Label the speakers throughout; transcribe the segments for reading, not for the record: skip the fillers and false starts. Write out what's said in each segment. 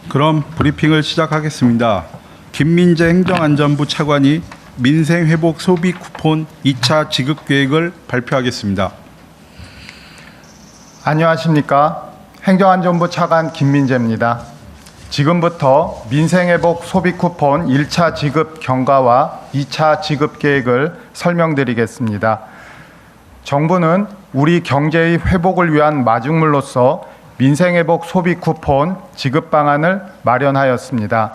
Speaker 1: 그럼 브리핑을 시작하겠습니다. 김민재 행정안전부 차관이 민생회복 소비 쿠폰 2차 지급 계획을 발표하겠습니다.
Speaker 2: 안녕하십니까. 행정안전부 차관 김민재입니다. 지금부터 민생회복 소비 쿠폰 1차 지급 경과와 2차 지급 계획을 설명드리겠습니다. 정부는 우리 경제의 회복을 위한 마중물로서 민생회복 소비 쿠폰 지급 방안을 마련하였습니다.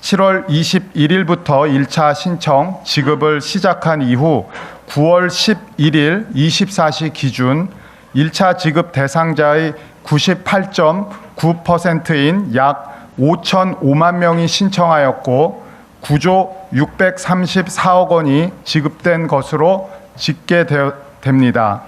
Speaker 2: 7월 21일부터 1차 신청 지급을 시작한 이후 9월 11일 24시 기준 1차 지급 대상자의 98.9%인 약 5,005만 명이 신청하였고 9조 634억 원이 지급된 것으로 집계됩니다.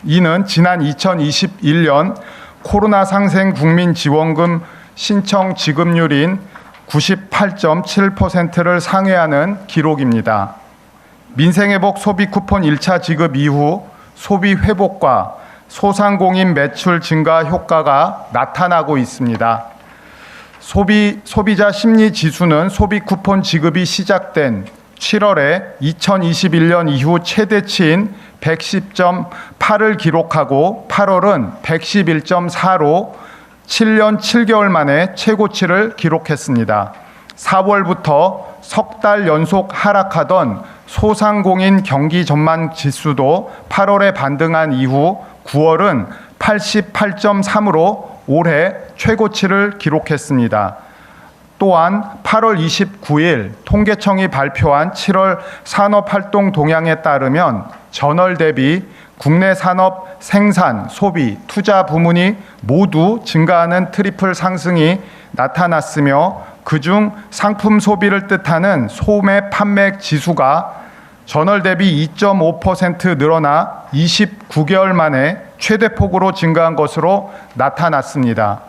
Speaker 2: 이는 지난 2021년 코로나 상생 국민 지원금 신청 지급률인 98.7%를 상회하는 기록입니다. 민생회복 소비 쿠폰 1차 지급 이후 소비 회복과 소상공인 매출 증가 효과가 나타나고 있습니다. 소비자 심리 지수는 소비 쿠폰 지급이 시작된 7월에 2021년 이후 최대치인 110.8을 기록하고 8월은 111.4로 7년 7개월 만에 최고치를 기록했습니다. 4월부터 석 달 연속 하락하던 소상공인 경기 전망 지수도 8월에 반등한 이후 9월은 88.3으로 올해 최고치를 기록했습니다. 또한 8월 29일 통계청이 발표한 7월 산업활동 동향에 따르면 전월 대비 국내 산업 생산, 소비, 투자 부문이 모두 증가하는 트리플 상승이 나타났으며 그중 상품 소비를 뜻하는 소매 판매 지수가 전월 대비 2.5% 늘어나 29개월 만에 최대폭으로 증가한 것으로 나타났습니다.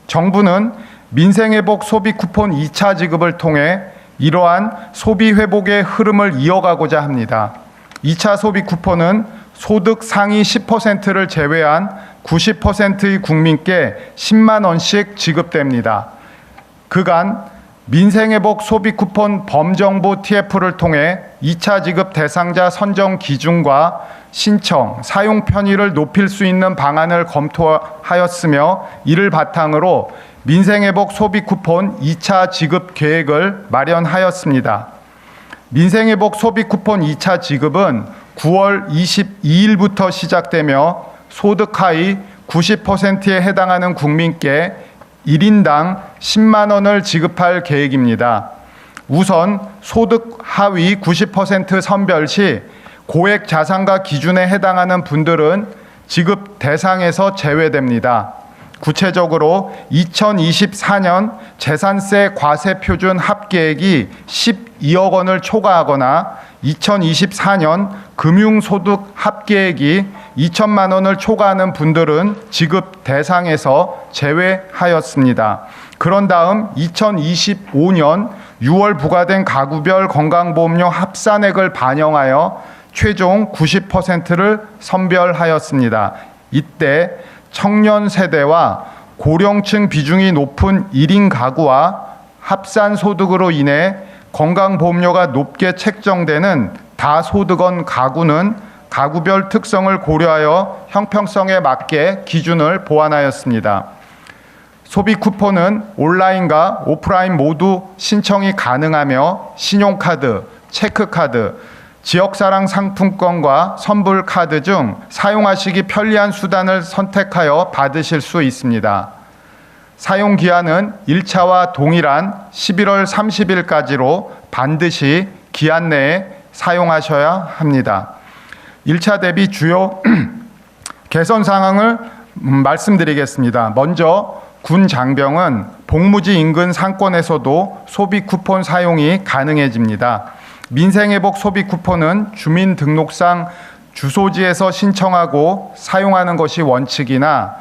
Speaker 2: 정부는 민생회복 소비 쿠폰 2차 지급을 통해 이러한 소비 회복의 흐름을 이어가고자 합니다. 2차 소비 쿠폰은 소득 상위 10%를 제외한 90%의 국민께 10만 원씩 지급됩니다. 그간 민생회복 소비 쿠폰 범정부 TF를 통해 2차 지급 대상자 선정 기준과 신청, 사용 편의를 높일 수 있는 방안을 검토하였으며 이를 바탕으로 민생회복 소비 쿠폰 2차 지급 계획을 마련하였습니다. 민생회복 소비 쿠폰 2차 지급은 9월 22일부터 시작되며 소득 하위 90%에 해당하는 국민께 1인당 10만 원을 지급할 계획입니다. 우선 소득 하위 90% 선별 시 고액 자산가 기준에 해당하는 분들은 지급 대상에서 제외됩니다. 구체적으로 2024년 재산세 과세 표준 합계액이 12억 원을 초과하거나 2024년 금융소득 합계액이 2천만 원을 초과하는 분들은 지급 대상에서 제외하였습니다. 그런 다음 2025년 6월 부과된 가구별 건강보험료 합산액을 반영하여 최종 90%를 선별하였습니다. 이때 청년 세대와 고령층 비중이 높은 1인 가구와 합산 소득으로 인해 건강보험료가 높게 책정되는 다소득원 가구는 가구별 특성을 고려하여 형평성에 맞게 기준을 보완하였습니다. 소비 쿠폰은 온라인과 오프라인 모두 신청이 가능하며 신용카드, 체크카드, 지역사랑 상품권과 선불카드 중 사용하시기 편리한 수단을 선택하여 받으실 수 있습니다. 사용 기한은 1차와 동일한 11월 30일까지로 반드시 기한 내에 사용하셔야 합니다. 1차 대비 주요 개선 사항을 말씀드리겠습니다. 먼저 군 장병은 복무지 인근 상권에서도 소비 쿠폰 사용이 가능해집니다. 민생회복 소비 쿠폰은 주민등록상 주소지에서 신청하고 사용하는 것이 원칙이나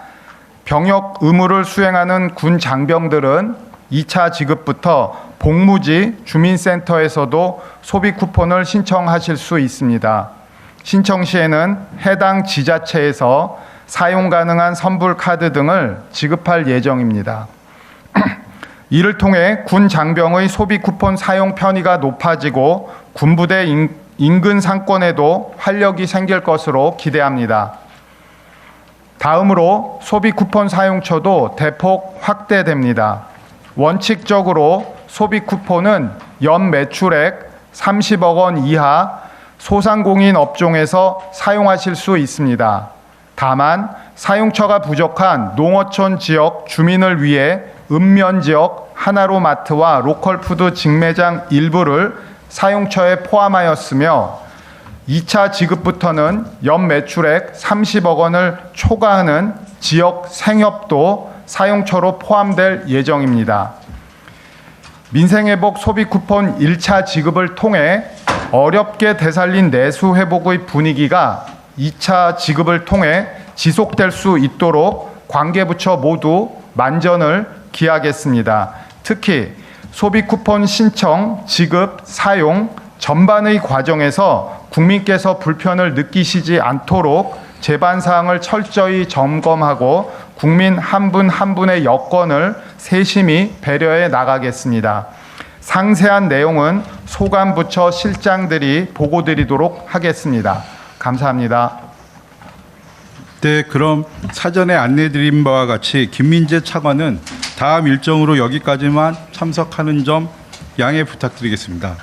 Speaker 2: 병역 의무를 수행하는 군 장병들은 2차 지급부터 복무지 주민센터에서도 소비 쿠폰을 신청하실 수 있습니다. 신청 시에는 해당 지자체에서 사용 가능한 선불 카드 등을 지급할 예정입니다. 이를 통해 군 장병의 소비 쿠폰 사용 편의가 높아지고 군부대 인근 상권에도 활력이 생길 것으로 기대합니다. 다음으로 소비 쿠폰 사용처도 대폭 확대됩니다. 원칙적으로 소비 쿠폰은 연 매출액 30억 원 이하 소상공인 업종에서 사용하실 수 있습니다. 다만 사용처가 부족한 농어촌 지역 주민을 위해 읍면 지역 하나로마트와 로컬푸드 직매장 일부를 사용처에 포함하였으며 2차 지급부터는 연 매출액 30억 원을 초과하는 지역 생협도 사용처로 포함될 예정입니다. 민생회복 소비 쿠폰 1차 지급을 통해 어렵게 되살린 내수 회복의 분위기가 2차 지급을 통해 지속될 수 있도록 관계부처 모두 만전을 기하겠습니다. 특히 소비 쿠폰 신청, 지급, 사용 전반의 과정에서 국민께서 불편을 느끼시지 않도록 제반 사항을 철저히 점검하고 국민 한 분 한 분의 여건을 세심히 배려해 나가겠습니다. 상세한 내용은 소관부처 실장들이 보고드리도록 하겠습니다. 감사합니다.
Speaker 1: 네, 그럼 사전에 안내드린 바와 같이 김민재 차관은 다음 일정으로 여기까지만 참석하는 점 양해 부탁드리겠습니다.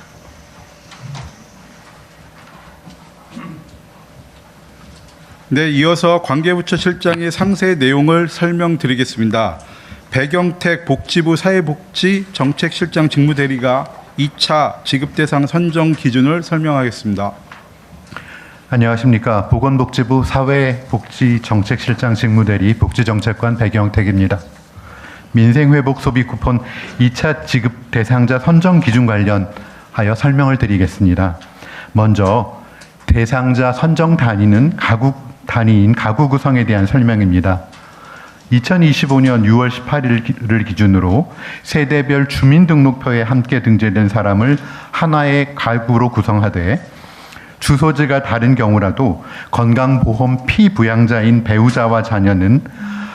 Speaker 1: 네, 이어서 관계부처 실장의 상세 내용을 설명드리겠습니다. 배경택 복지부 사회복지정책실장 직무대리가 2차 지급대상 선정 기준을 설명하겠습니다.
Speaker 3: 안녕하십니까. 보건복지부 사회복지정책실장 직무대리 복지정책관 배경택입니다. 민생회복 소비 쿠폰 2차 지급 대상자 선정 기준 관련하여 설명을 드리겠습니다. 먼저 대상자 선정 단위는 가구 단위인 가구 구성에 대한 설명입니다. 2025년 6월 18일을 기준으로 세대별 주민등록표에 함께 등재된 사람을 하나의 가구로 구성하되 주소지가 다른 경우라도 건강보험 피부양자인 배우자와 자녀는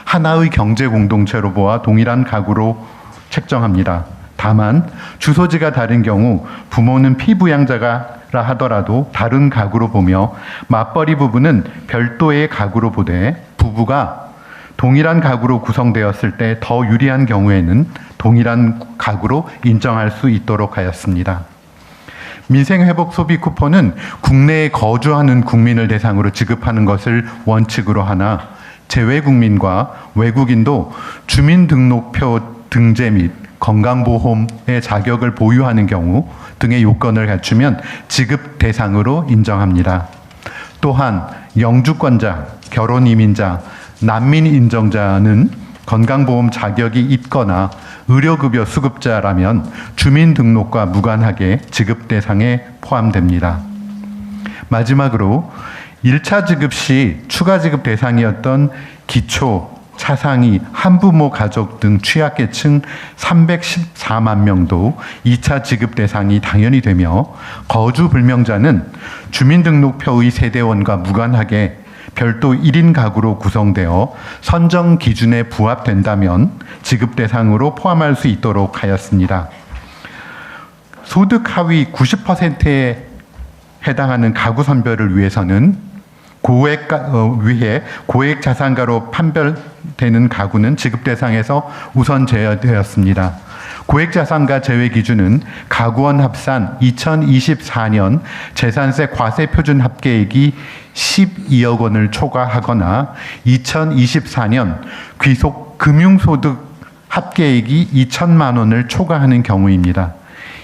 Speaker 3: 하나의 경제공동체로 보아 동일한 가구로 책정합니다. 다만 주소지가 다른 경우 부모는 피부양자라 하더라도 다른 가구로 보며 맞벌이 부부는 별도의 가구로 보되 부부가 동일한 가구로 구성되었을 때 더 유리한 경우에는 동일한 가구로 인정할 수 있도록 하였습니다. 민생회복 소비 쿠폰은 국내에 거주하는 국민을 대상으로 지급하는 것을 원칙으로 하나 재외국민과 외국인도 주민등록표 등재 및 건강보험의 자격을 보유하는 경우 등의 요건을 갖추면 지급 대상으로 인정합니다. 또한 영주권자, 결혼이민자, 난민 인정자는 건강보험 자격이 있거나 의료급여 수급자라면 주민등록과 무관하게 지급 대상에 포함됩니다. 마지막으로 1차 지급 시 추가 지급 대상이었던 기초, 차상위, 한부모 가족 등 취약계층 314만 명도 2차 지급 대상이 당연히 되며 거주 불명자는 주민등록표의 세대원과 무관하게 별도 1인 가구로 구성되어 선정 기준에 부합된다면 지급 대상으로 포함할 수 있도록 하였습니다. 소득 하위 90%에 해당하는 가구 선별을 위해서는 고액 자산가로 판별되는 가구는 지급 대상에서 우선 제외되었습니다. 고액 자산가 제외 기준은 가구원 합산 2024년 재산세 과세 표준 합계액이 12억 원을 초과하거나 2024년 귀속 금융소득 합계액이 2천만 원을 초과하는 경우입니다.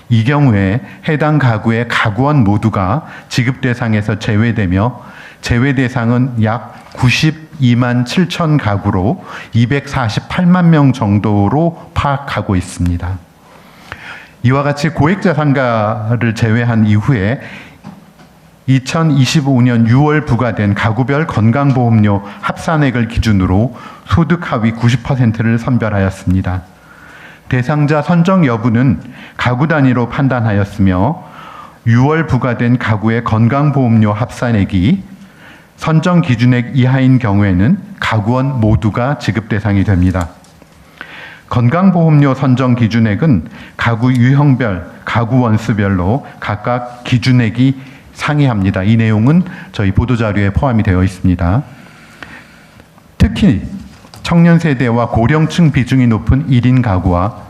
Speaker 3: 이 경우에 해당 가구의 가구원 모두가 지급 대상에서 제외되며 제외 대상은 약 92만 7천 가구로 248만 명 정도로 파악하고 있습니다. 이와 같이 고액 자산가를 제외한 이후에 2025년 6월 부과된 가구별 건강보험료 합산액을 기준으로 소득 하위 90%를 선별하였습니다. 대상자 선정 여부는 가구 단위로 판단하였으며 6월 부과된 가구의 건강보험료 합산액이 선정 기준액 이하인 경우에는 가구원 모두가 지급 대상이 됩니다. 건강보험료 선정 기준액은 가구 유형별, 가구 원수별로 각각 기준액이 상이합니다. 이 내용은 저희 보도자료에 포함이 되어 있습니다. 특히 청년 세대와 고령층 비중이 높은 1인 가구와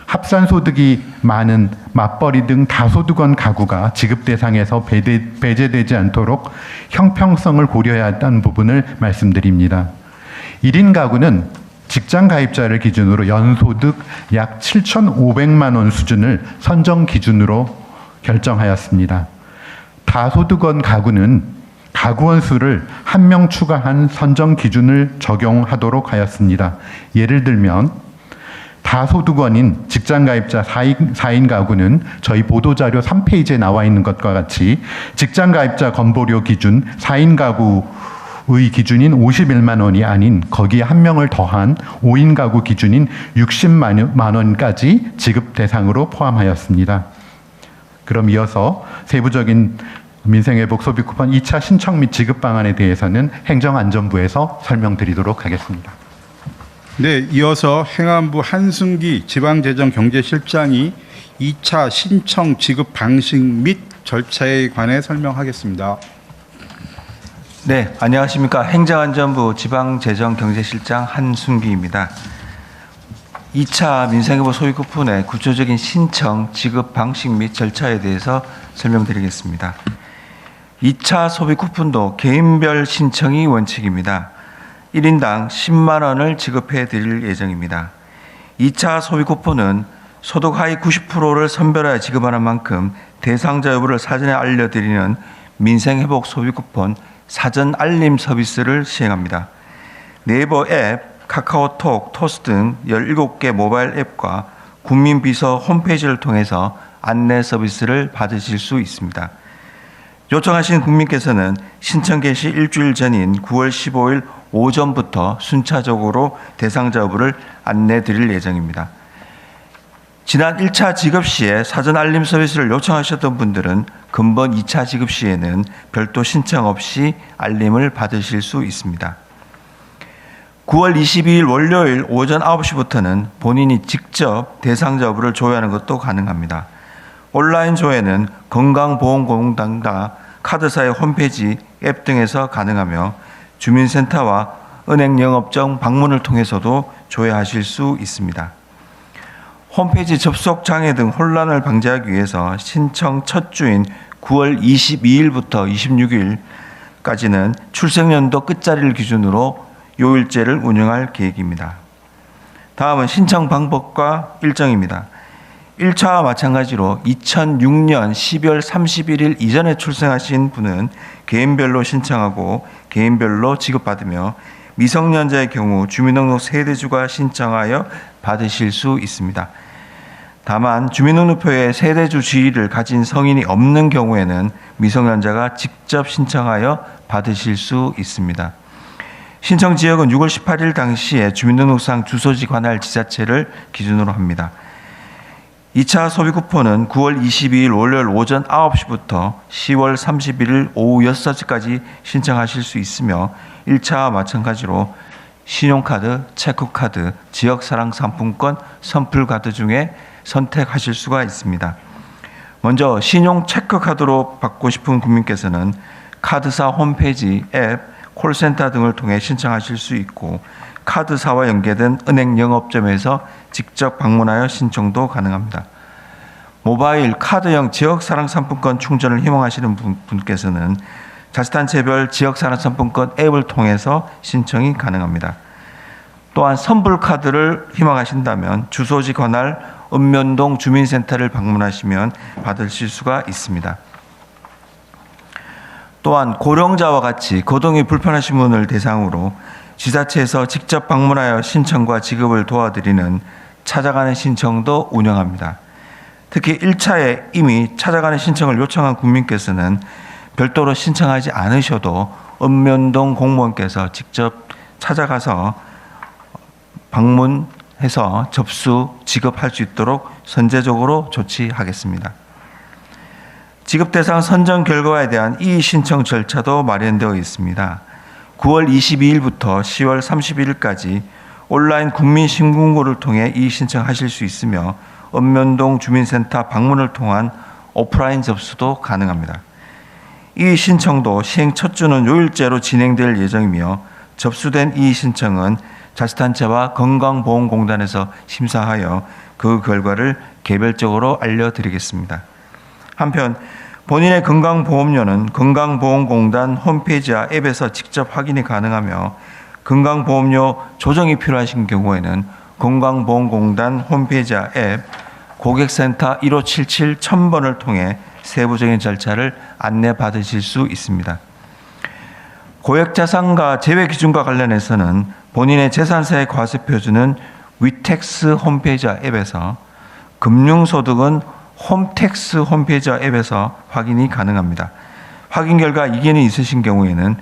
Speaker 3: 합산소득이 많은 맞벌이 등 다소득원 가구가 지급 대상에서 배제되지 않도록 형평성을 고려해야 한다는 부분을 말씀드립니다. 1인 가구는 직장 가입자를 기준으로 연소득 약 7,500만 원 수준을 선정 기준으로 결정하였습니다. 다소득원 가구는 가구원 수를 1명 추가한 선정 기준을 적용하도록 하였습니다. 예를 들면 다소득원인 직장가입자 4인 가구는 저희 보도자료 3페이지에 나와 있는 것과 같이 직장가입자 건보료 기준 4인 가구의 기준인 51만 원이 아닌 거기에 1명을 더한 5인 가구 기준인 60만 원까지 지급 대상으로 포함하였습니다. 그럼 이어서 세부적인 민생회복 소비 쿠폰 2차 신청 및 지급 방안에 대해서는 행정안전부에서 설명드리도록 하겠습니다.
Speaker 1: 네, 이어서 행안부 한승기 지방재정경제실장이 2차 신청 지급 방식 및 절차에 관해 설명하겠습니다.
Speaker 4: 네, 안녕하십니까. 행정안전부 지방재정경제실장 한순기입니다. 2차 민생회복 소비 쿠폰의 구체적인 신청, 지급 방식 및 절차에 대해서 설명드리겠습니다. 2차 소비 쿠폰도 개인별 신청이 원칙입니다. 1인당 10만 원을 지급해 드릴 예정입니다. 2차 소비 쿠폰은 소득 하위 90%를 선별하여 지급하는 만큼 대상자 여부를 사전에 알려드리는 민생회복 소비 쿠폰 사전 알림 서비스를 시행합니다. 네이버 앱, 카카오톡, 토스 등 17개 모바일 앱과 국민비서 홈페이지를 통해서 안내 서비스를 받으실 수 있습니다. 요청하신 국민께서는 신청 개시 일주일 전인 9월 15일 오전부터 순차적으로 대상자 여부를 안내 드릴 예정입니다. 지난 1차 지급 시에 사전 알림 서비스를 요청하셨던 분들은 금번 2차 지급 시에는 별도 신청 없이 알림을 받으실 수 있습니다. 9월 22일 월요일 오전 9시부터는 본인이 직접 대상자 여부를 조회하는 것도 가능합니다. 온라인 조회는 건강보험공단과 카드사의 홈페이지, 앱 등에서 가능하며 주민센터와 은행 영업정 방문을 통해서도 조회하실 수 있습니다. 홈페이지 접속 장애 등 혼란을 방지하기 위해서 신청 첫 주인 9월 22일부터 26일까지는 출생연도 끝자리를 기준으로 요일제를 운영할 계획입니다. 다음은 신청 방법과 일정입니다. 1차와 마찬가지로 2006년 12월 31일 이전에 출생하신 분은 개인별로 신청하고 개인별로 지급받으며 미성년자의 경우 주민등록 세대주가 신청하여 받으실 수 있습니다. 다만 주민등록표에 세대주 지위를 가진 성인이 없는 경우에는 미성년자가 직접 신청하여 받으실 수 있습니다. 신청 지역은 6월 18일 당시에 주민등록상 주소지 관할 지자체를 기준으로 합니다. 2차 소비 쿠폰은 9월 22일 월요일 오전 9시부터 10월 31일 오후 6시까지 신청하실 수 있으며 1차와 마찬가지로 신용카드, 체크카드, 지역사랑상품권, 선풀카드 중에 선택하실 수가 있습니다. 먼저 신용 체크카드로 받고 싶은 국민께서는 카드사 홈페이지, 앱, 콜센터 등을 통해 신청하실 수 있고 카드사와 연계된 은행 영업점에서 직접 방문하여 신청도 가능합니다. 모바일 카드형 지역사랑상품권 충전을 희망하시는 분께서는 자치단체별 지역사랑상품권 앱을 통해서 신청이 가능합니다. 또한 선불카드를 희망하신다면 주소지 관할 읍면동 주민센터를 방문하시면 받으실 수가 있습니다. 또한 고령자와 같이 거동이 불편하신 분을 대상으로 지자체에서 직접 방문하여 신청과 지급을 도와드리는 찾아가는 신청도 운영합니다. 특히 1차에 이미 찾아가는 신청을 요청한 국민께서는 별도로 신청하지 않으셔도 읍면동 공무원께서 직접 찾아가서 방문해서 접수, 지급할 수 있도록 선제적으로 조치하겠습니다. 지급 대상 선정 결과에 대한 이의 신청 절차도 마련되어 있습니다. 9월 22일부터 10월 31일까지 온라인 국민신문고를 통해 이의 신청하실 수 있으며 읍면동 주민센터 방문을 통한 오프라인 접수도 가능합니다. 이의 신청도 시행 첫 주는 요일제로 진행될 예정이며 접수된 이의 신청은 자치단체와 건강보험공단에서 심사하여 그 결과를 개별적으로 알려드리겠습니다. 한편 본인의 건강보험료는 건강보험공단 홈페이지와 앱에서 직접 확인이 가능하며 건강보험료 조정이 필요하신 경우에는 건강보험공단 홈페이지와 앱 고객센터 1577 1000번을 통해 세부적인 절차를 안내받으실 수 있습니다. 고액자산가 제외기준과 관련해서는 본인의 재산세의 과세표준은 위텍스 홈페이지와 앱에서, 금융소득은 홈택스 홈페이지와 앱에서 확인이 가능합니다. 확인 결과 이견이 있으신 경우에는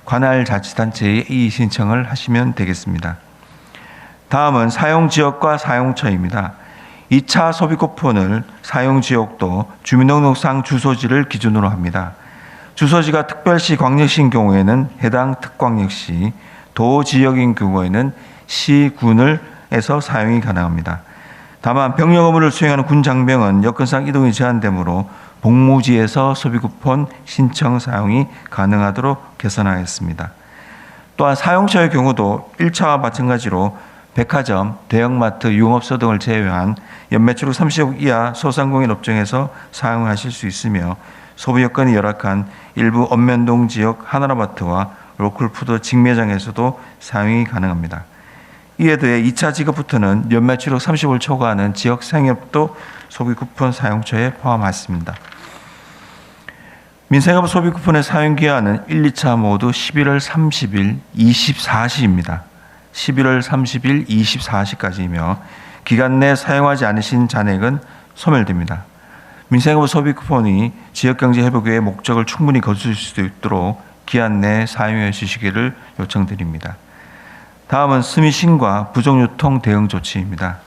Speaker 4: 관할 자치단체에 이의 신청을 하시면 되겠습니다. 다음은 사용지역과 사용처입니다. 2차 소비 쿠폰을 사용지역도 주민등록상 주소지를 기준으로 합니다. 주소지가 특별시, 광역시인 경우에는 해당 특광역시, 도지역인 경우에는 시군에서 사용이 가능합니다. 다만 병력 업무를 수행하는 군 장병은 여건상 이동이 제한되므로 복무지에서 소비 쿠폰 신청 사용이 가능하도록 개선하였습니다. 또한 사용처의 경우도 1차와 마찬가지로 백화점, 대형마트, 유흥업소 등을 제외한 연매출액 30억 이하 소상공인 업종에서 사용하실 수 있으며 소비 여건이 열악한 일부 읍면동 지역 하나라마트와 로컬푸드 직매장에서도 사용이 가능합니다. 이에 더해 2차 지급부터는 연매출액 30억을 초과하는 지역 상업도 소비 쿠폰 사용처에 포함했습니다. 민생업 소비 쿠폰의 사용 기한은 1, 2차 모두 11월 30일 24시입니다. 11월 30일 24시까지이며 기간 내 사용하지 않으신 잔액은 소멸됩니다. 민생업 소비 쿠폰이 지역경제 회복의 목적을 충분히 거둘 수 있도록 기한 내에 사용해 주시기를 요청드립니다. 다음은 스미싱과 부정유통 대응 조치입니다.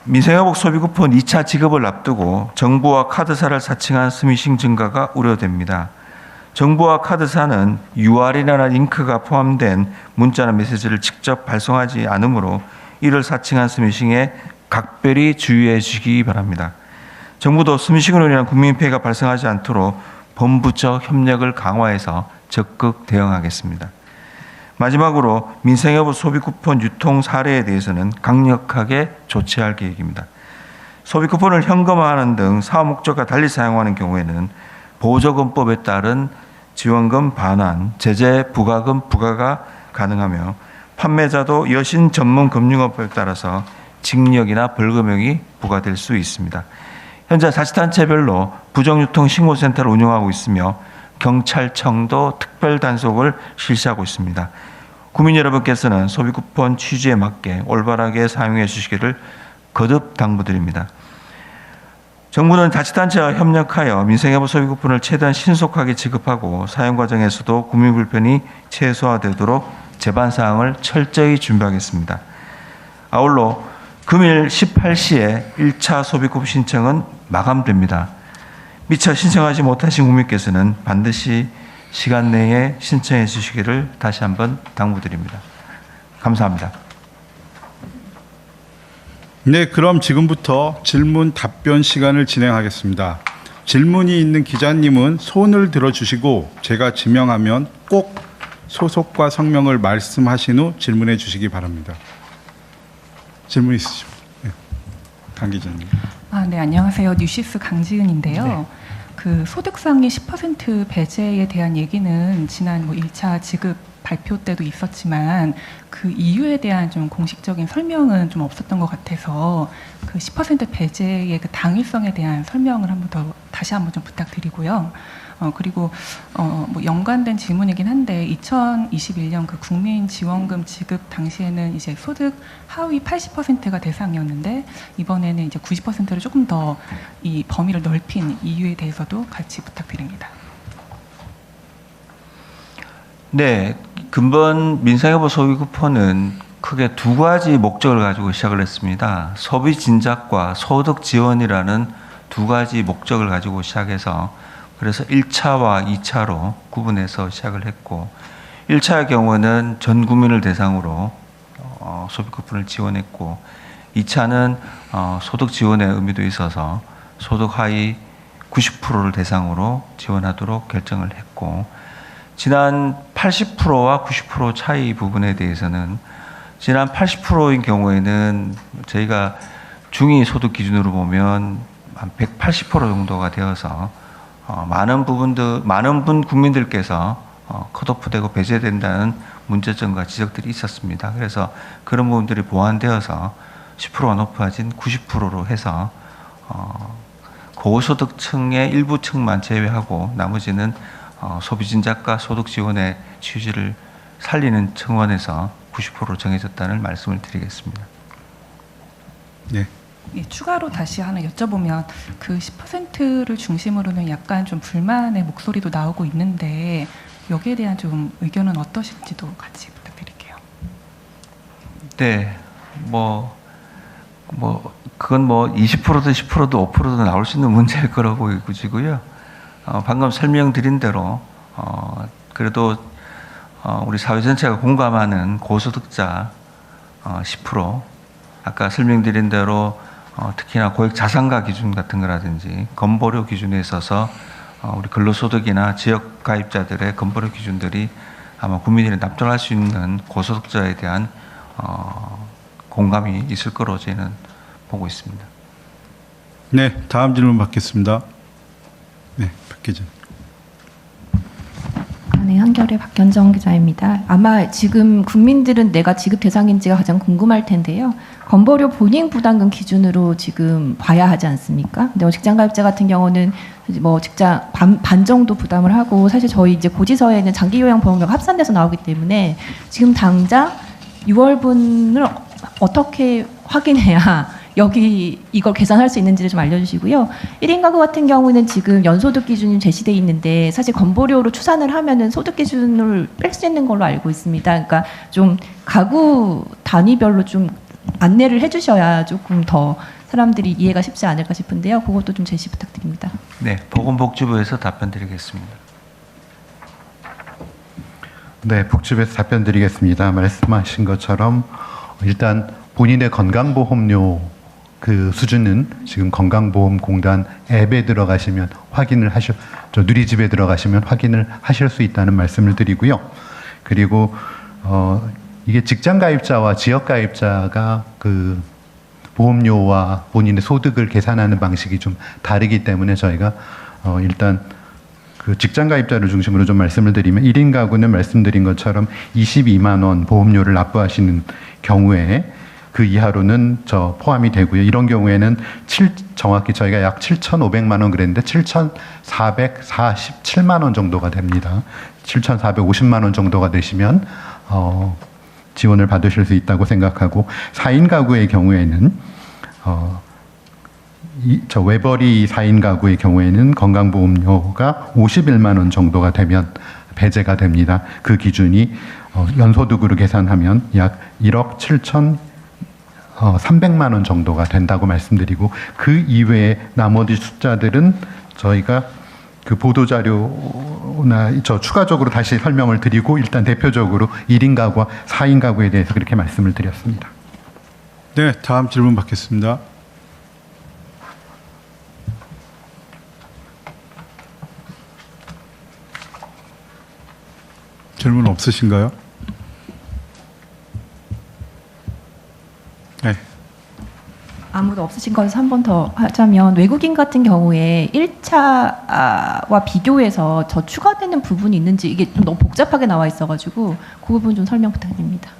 Speaker 4: 민생회복 소비 쿠폰 2차 지급을 앞두고 정부와 카드사를 사칭한 스미싱 증가가 우려됩니다. 정부와 카드사는 UR이나 링크가 포함된 문자나 메시지를 직접 발송하지 않으므로 이를 사칭한 스미싱에 각별히 주의해 주시기 바랍니다. 정부도 스미싱으로 인한 국민 피해가 발생하지 않도록 본부적 협력을 강화해서 적극 대응하겠습니다. 마지막으로 민생회복 소비 쿠폰 유통 사례에 대해서는 강력하게 조치할 계획입니다. 소비 쿠폰을 현금화하는 등 사업 목적과 달리 사용하는 경우에는 보조금법에 따른 지원금 반환, 제재 부과금 부과가 가능하며 판매자도 여신 전문 금융업법에 따라서 징역이나 벌금형이 부과될 수 있습니다. 현재 자치단체별로 부정유통 신고센터를 운영하고 있으며 경찰청도 특별 단속을 실시하고 있습니다. 국민 여러분께서는 소비 쿠폰 취지에 맞게 올바르게 사용해 주시기를 거듭 당부드립니다. 정부는 자치단체와 협력하여 민생회복 소비 쿠폰을 최대한 신속하게 지급하고 사용 과정에서도 국민 불편이 최소화되도록 제반 사항을 철저히 준비하겠습니다. 아울러 금일 18시에 1차 소비 쿠폰 신청은 마감됩니다. 미처 신청하지 못하신 국민께서는 반드시 시간 내에 신청해 주시기를 다시 한번 당부드립니다. 감사합니다.
Speaker 1: 네, 그럼 지금부터 질문 답변 시간을 진행하겠습니다. 질문이 있는 기자님은 손을 들어주시고 제가 지명하면 꼭 소속과 성명을 말씀하신 후 질문해 주시기 바랍니다. 질문 있으십니까? 네. 강 기자님.
Speaker 5: 네, 안녕하세요. 뉴시스 강지은인데요.
Speaker 1: 네.
Speaker 5: 그 소득상위 10% 배제에 대한 얘기는 지난 1차 지급 발표 때도 있었지만 그 이유에 대한 좀 공식적인 설명은 좀 없었던 것 같아서 그 10% 배제의 그 당위성에 대한 설명을 다시 한번 좀 부탁드리고요. 그리고 뭐 연관된 질문이긴 한데 2021년 그 국민지원금 지급 당시에는 이제 소득 하위 80%가 대상이었는데 이번에는 이제 90%를 조금 더 이 범위를 넓힌 이유에 대해서도 같이 부탁드립니다.
Speaker 4: 네, 근본 민생회복 소비 쿠폰은 크게 두 가지 목적을 가지고 시작을 했습니다. 소비 진작과 소득 지원이라는 두 가지 목적을 가지고 시작해서 그래서 1차와 2차로 구분해서 시작을 했고 1차의 경우는 전 국민을 대상으로 소비 쿠폰을 지원했고 2차는 소득 지원의 의미도 있어서 소득 하위 90%를 대상으로 지원하도록 결정을 했고 지난 80%와 90% 차이 부분에 대해서는 지난 80%인 경우에는 저희가 중위 소득 기준으로 보면 한 180% 정도가 되어서 많은 분 국민들께서 컷오프되고 배제된다는 문제점과 지적들이 있었습니다. 그래서 그런 부분들이 보완되어서 10%가 높아진 90%로 해서 고소득층의 일부 층만 제외하고 나머지는 소비진작과 소득 지원의 취지를 살리는 청원에서 90%로 정해졌다는 말씀을 드리겠습니다.
Speaker 1: 네.
Speaker 5: 예, 추가로 다시 하나 여쭤보면 그 10%를 중심으로는 약간 좀 불만의 목소리도 나오고 있는데 여기에 대한 좀 의견은 어떠실지도 같이 부탁드릴게요.
Speaker 4: 네, 그건 20%든 10%든 5%든 나올 수 있는 문제일 거라고 보이고요. 방금 설명드린 대로 그래도 우리 사회 전체가 공감하는 고소득자 10%, 아까 설명드린 대로 특히나 고액 자산가 기준 같은 거라든지 건보료 기준에 있어서 우리 근로소득이나 지역 가입자들의 건보료 기준들이 아마 국민들이 납득할 수 있는 고소득자에 대한 공감이 있을 거로 저희는 보고 있습니다.
Speaker 1: 네, 다음 질문 받겠습니다. 네, 박 기자.
Speaker 6: 네, 한겨레 박현정 기자입니다. 아마 지금 국민들은 내가 지급 대상인지가 가장 궁금할 텐데요. 건보료 본인 부담금 기준으로 지금 봐야 하지 않습니까? 근데 직장가입자 같은 경우는 직장 반 정도 부담을 하고 사실 저희 이제 고지서에는 장기요양보험료가 합산돼서 나오기 때문에 지금 당장 6월분을 어떻게 확인해야 여기 이걸 계산할 수 있는지를 좀 알려주시고요. 1인 가구 같은 경우는 지금 연소득 기준이 제시돼 있는데 사실 건보료로 추산을 하면은 소득 기준을 뺄 수 있는 걸로 알고 있습니다. 그러니까 좀 가구 단위별로 좀 안내를 해주셔야 조금 더 사람들이 이해가 쉽지 않을까 싶은데요. 그것도 좀 제시 부탁드립니다.
Speaker 4: 네, 보건복지부에서 답변드리겠습니다.
Speaker 3: 네, 복지부에서 답변 드리겠습니다. 말씀하신 것처럼 일단 본인의 건강보험료 그 수준은 지금 건강보험공단 앱에 들어가시면 확인을 누리집에 들어가시면 확인을 하실 수 있다는 말씀을 드리고요. 그리고 이게 직장가입자와 지역가입자가 그 보험료와 본인의 소득을 계산하는 방식이 좀 다르기 때문에 저희가 일단 그 직장가입자를 중심으로 좀 말씀을 드리면 1인 가구는 말씀드린 것처럼 22만 원 보험료를 납부하시는 경우에 그 이하로는 포함이 되고요. 이런 경우에는 정확히 저희가 약 7,500만 원 그랬는데 7,447만 원 정도가 됩니다. 7,450만 원 정도가 되시면 지원을 받으실 수 있다고 생각하고 4인 가구의 경우에는 외벌이 4인 가구의 경우에는 건강보험료가 51만 원 정도가 되면 배제가 됩니다. 그 기준이 연소득으로 계산하면 약 1억 7,300만 원 정도가 된다고 말씀드리고 그 이외에 나머지 숫자들은 저희가 그 보도자료나 추가적으로 다시 설명을 드리고 일단 대표적으로 1인 가구와 4인 가구에 대해서 그렇게 말씀을 드렸습니다.
Speaker 1: 네, 다음 질문 받겠습니다. 질문 없으신가요? 네.
Speaker 6: 아무도 없으신 것에서 한 번 더 하자면 외국인 같은 경우에 1차와 비교해서 더 추가되는 부분이 있는지 이게 좀 너무 복잡하게 나와 있어가지고 그 부분 좀 설명 부탁드립니다.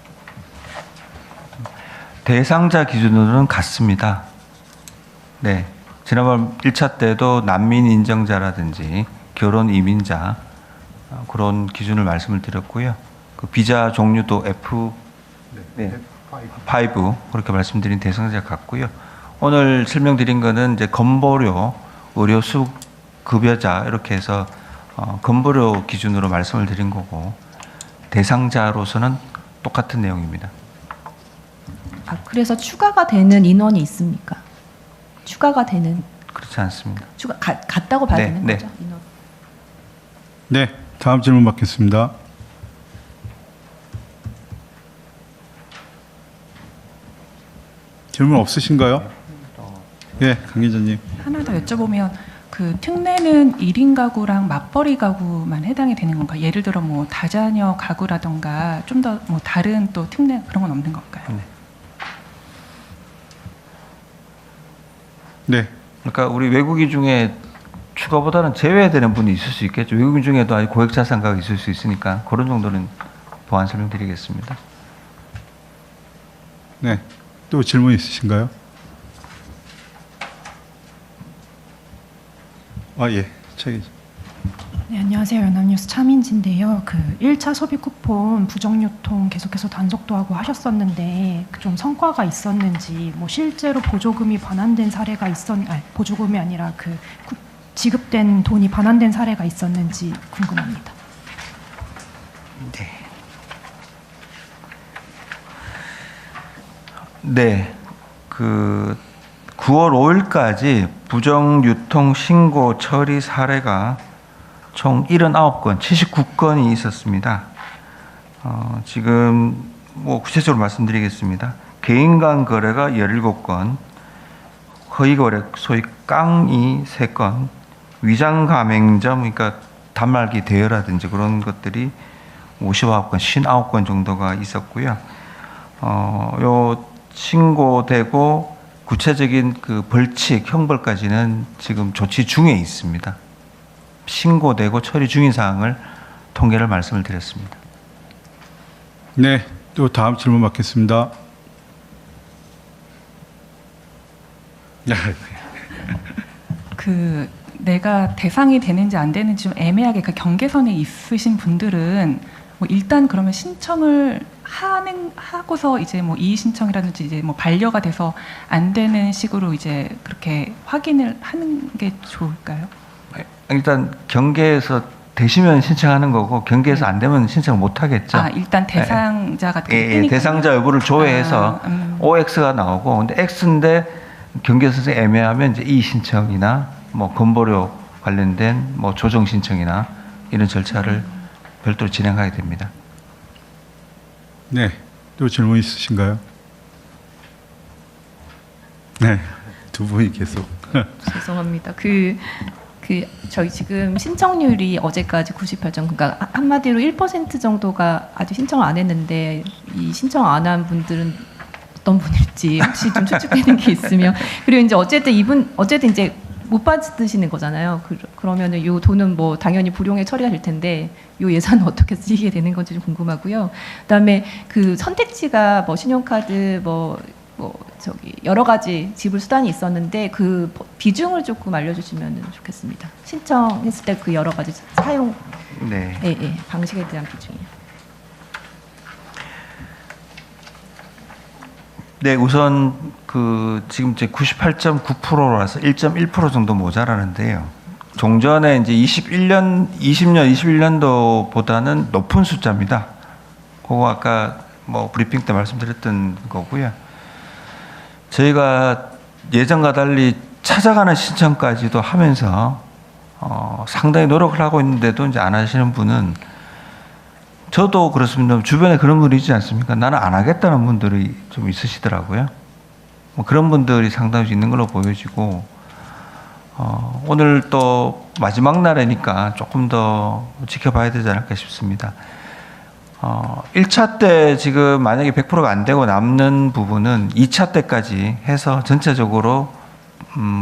Speaker 4: 대상자 기준으로는 같습니다. 네, 지난번 1차 때도 난민 인정자라든지 결혼 이민자 그런 기준을 말씀을 드렸고요. 그 비자 종류도 F5 그렇게 말씀드린 대상자 같고요. 오늘 설명드린 거는 이제 건보료, 의료수 급여자 이렇게 해서 건보료 기준으로 말씀을 드린 거고 대상자로서는 똑같은 내용입니다.
Speaker 6: 그래서 추가가 되는 인원이 있습니까? 추가가 되는
Speaker 4: 그렇지 않습니다.
Speaker 6: 같다고 봐야
Speaker 4: 네,
Speaker 6: 되는
Speaker 4: 네.
Speaker 6: 거죠? 인원.
Speaker 1: 네, 다음 질문 받겠습니다. 질문 없으신가요? 예, 강 기자님.
Speaker 5: 하나 더 여쭤보면 그 특례는 1인 가구랑 맞벌이 가구만 해당이 되는 건가요? 예를 들어 뭐 다자녀 가구라던가 좀 더 뭐 다른 또 특례 그런 건 없는 건가요?
Speaker 1: 네.
Speaker 4: 그러니까 우리 외국인 중에 추가보다는 제외되는 분이 있을 수 있겠죠. 외국인 중에도 아주 고액 자산가가 있을 수 있으니까 그런 정도는 보완 설명드리겠습니다.
Speaker 1: 네. 또 질문 있으신가요? 아, 예. 차 기자.
Speaker 7: 네, 안녕하세요. 연합뉴스 차민지인데요. 그 1차 소비 쿠폰 부정 유통 계속해서 단속도 하고 하셨었는데 좀 성과가 있었는지, 뭐 실제로 보조금이 반환된 사례가 보조금이 아니라 그 지급된 돈이 반환된 사례가 있었는지 궁금합니다.
Speaker 4: 네. 네. 그 9월 5일까지 부정 유통 신고 처리 사례가 총 79건, 79건이 있었습니다. 지금 뭐 구체적으로 말씀드리겠습니다. 개인 간 거래가 17건, 허위 거래, 소위 깡이 3건, 위장 가맹점, 그러니까 단말기 대여라든지 그런 것들이 59건, 59건 정도가 있었고요. 요 신고되고 구체적인 그 벌칙, 형벌까지는 지금 조치 중에 있습니다. 신고되고 처리 중인 사항을 통계를 말씀을 드렸습니다.
Speaker 1: 네. 또 다음 질문 받겠습니다.
Speaker 5: 그 내가 대상이 되는지 안 되는지 좀 애매하게 그 경계선에 있으신 분들은 뭐 일단 그러면 신청을 하고서 이제 뭐 이의 신청이라든지 이제 뭐 반려가 돼서 안 되는 식으로 이제 그렇게 확인을 하는 게 좋을까요?
Speaker 4: 일단 경계에서 되시면 신청하는 거고 경계에서 안 되면 신청 못 하겠죠.
Speaker 5: 아, 일단 대상자 같은 게 뜨니까요.
Speaker 4: 대상자 여부를 조회해서 OX가 나오고 근데 X인데 경계에서 애매하면 이제 이의 신청이나 뭐 건보료 관련된 뭐 조정 신청이나 이런 절차를 별도로 진행하게 됩니다.
Speaker 1: 네. 또 질문 있으신가요? 네. 두 분이 계속.
Speaker 6: 죄송합니다. 저희 지금 신청률이 어제까지 98점, 그러니까 한마디로 1% 정도가 아직 신청을 안 했는데 이 신청 안 한 분들은 어떤 분일지 혹시 좀 추측되는 게 있으면, 그리고 이제 어쨌든 이제 못 받으시는 거잖아요. 그러면은 요 돈은 뭐 당연히 불용에 처리가 될 텐데 요 예산은 어떻게 쓰이게 되는 건지 좀 궁금하고요. 그다음에 그 선택지가 뭐 신용카드 여러 가지 지불 수단이 있었는데 그 비중을 조금 알려주시면 좋겠습니다. 신청했을 때 그 여러 가지 사용 방식에 대한 비중이요.
Speaker 4: 네, 우선 그 지금 이제 98.9%라서 1.1% 정도 모자라는데요. 종전에 이제 20년, 21년도보다는 높은 숫자입니다. 그거 아까 뭐 브리핑 때 말씀드렸던 거고요. 저희가 예전과 달리 찾아가는 신청까지도 하면서 상당히 노력을 하고 있는데도 이제 안 하시는 분은, 저도 그렇습니다. 주변에 그런 분이 있지 않습니까? 나는 안 하겠다는 분들이 좀 있으시더라고요. 뭐 그런 분들이 상당히 있는 걸로 보여지고, 오늘 또 마지막 날이니까 조금 더 지켜봐야 되지 않을까 싶습니다. 1차 때 지금 만약에 100%가 안 되고 남는 부분은 2차 때까지 해서 전체적으로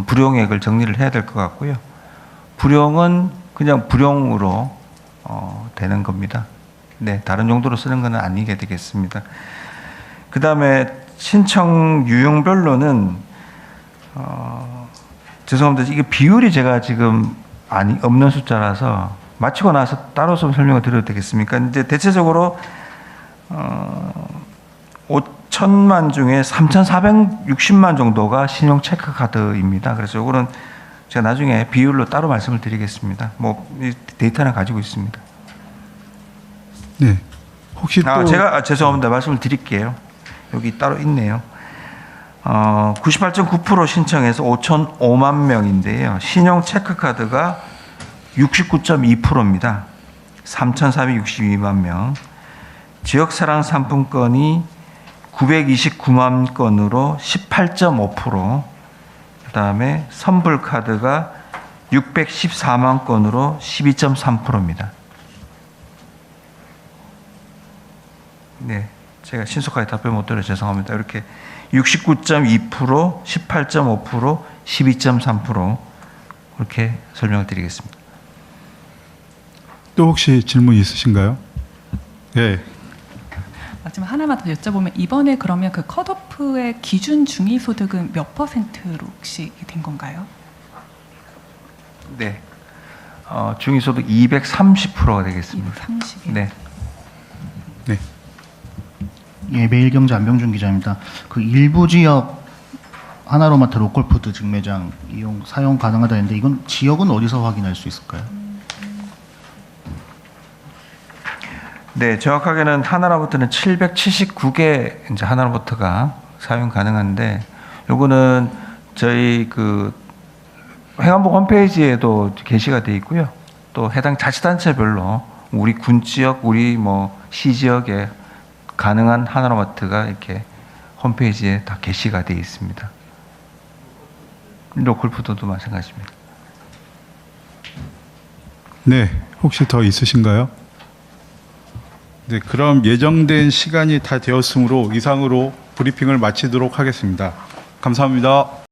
Speaker 4: 불용액을 정리를 해야 될 것 같고요. 불용은 그냥 불용으로 되는 겁니다. 네, 다른 용도로 쓰는 건 아니게 되겠습니다. 그 다음에 신청 유형별로는 죄송합니다. 이게 비율이 제가 지금 없는 숫자라서 마치고 나서 따로 좀 설명을 드려도 되겠습니까? 이제 대체적으로 5천만 중에 3,460만 정도가 신용 체크 카드입니다. 그래서 이거는 제가 나중에 비율로 따로 말씀을 드리겠습니다. 뭐 데이터는 가지고 있습니다.
Speaker 1: 네. 혹시 또
Speaker 4: 제가 죄송합니다. 말씀을 드릴게요. 여기 따로 있네요. 98.9% 신청해서 5,005만 명인데요. 신용 체크 카드가 69.2%입니다. 3,462만 명. 지역사랑 상품권이 929만 건으로 18.5%, 그다음에 선불 카드가 614만 건으로 12.3%입니다. 네, 제가 신속하게 답변 못 드려 죄송합니다. 이렇게 69.2%, 18.5%, 12.3% 그렇게 설명을 드리겠습니다.
Speaker 1: 또 혹시 질문 있으신가요? 네.
Speaker 5: 마지막 하나만 더 여쭤보면 이번에 그러면 그 컷오프의 기준 중위소득은 몇 %로 혹시 된 건가요?
Speaker 4: 네, 중위소득 230%가 되겠습니다.
Speaker 5: 230.
Speaker 4: 네.
Speaker 1: 네.
Speaker 8: 예, 매일경제 안병준 기자입니다. 그 일부 지역 하나로마트 로컬푸드 직매장 사용 가능하다 했는데 이건 지역은 어디서 확인할 수 있을까요?
Speaker 4: 네, 정확하게는 하나로마트는 779개 이제 하나로마트가 사용 가능한데, 요거는 저희 그 행안부 홈페이지에도 게시가 돼 있고요. 또 해당 자치단체별로 우리 군 지역, 우리 뭐 시 지역에 가능한 하나로마트가 이렇게 홈페이지에 다 게시가 돼 있습니다. 로컬푸드도 마찬가지입니다.
Speaker 1: 네, 혹시 더 있으신가요? 네, 그럼 예정된 시간이 다 되었으므로 이상으로 브리핑을 마치도록 하겠습니다. 감사합니다.